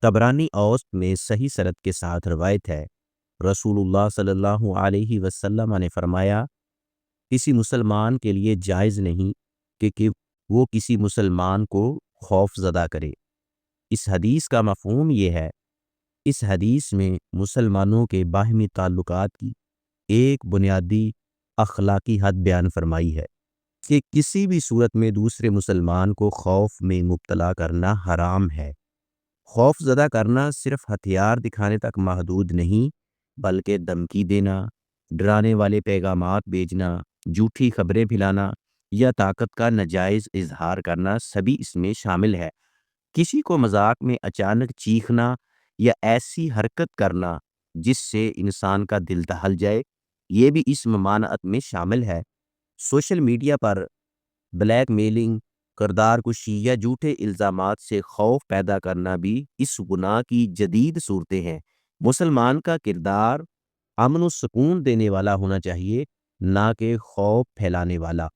طبرانی اوسط میں صحیح سند کے ساتھ روایت ہے، رسول اللہ صلی اللہ علیہ وسلم نے فرمایا، کسی مسلمان کے لیے جائز نہیں کہ وہ کسی مسلمان کو خوف زدہ کرے۔ اس حدیث کا مفہوم یہ ہے، اس حدیث میں مسلمانوں کے باہمی تعلقات کی ایک بنیادی اخلاقی حد بیان فرمائی ہے کہ کسی بھی صورت میں دوسرے مسلمان کو خوف میں مبتلا کرنا حرام ہے۔ خوف زدہ کرنا صرف ہتھیار دکھانے تک محدود نہیں، بلکہ دھمکی دینا، ڈرانے والے پیغامات بھیجنا، جھوٹی خبریں پھیلانا یا طاقت کا ناجائز اظہار کرنا سبھی اس میں شامل ہے۔ کسی کو مذاق میں اچانک چیخنا یا ایسی حرکت کرنا جس سے انسان کا دل دہل جائے، یہ بھی اس ممانعت میں شامل ہے۔ سوشل میڈیا پر بلیک میلنگ، کردار کشی یا جھوٹے الزامات سے خوف پیدا کرنا بھی اس گناہ کی جدید صورتیں ہیں۔ مسلمان کا کردار امن و سکون دینے والا ہونا چاہیے، نہ کہ خوف پھیلانے والا۔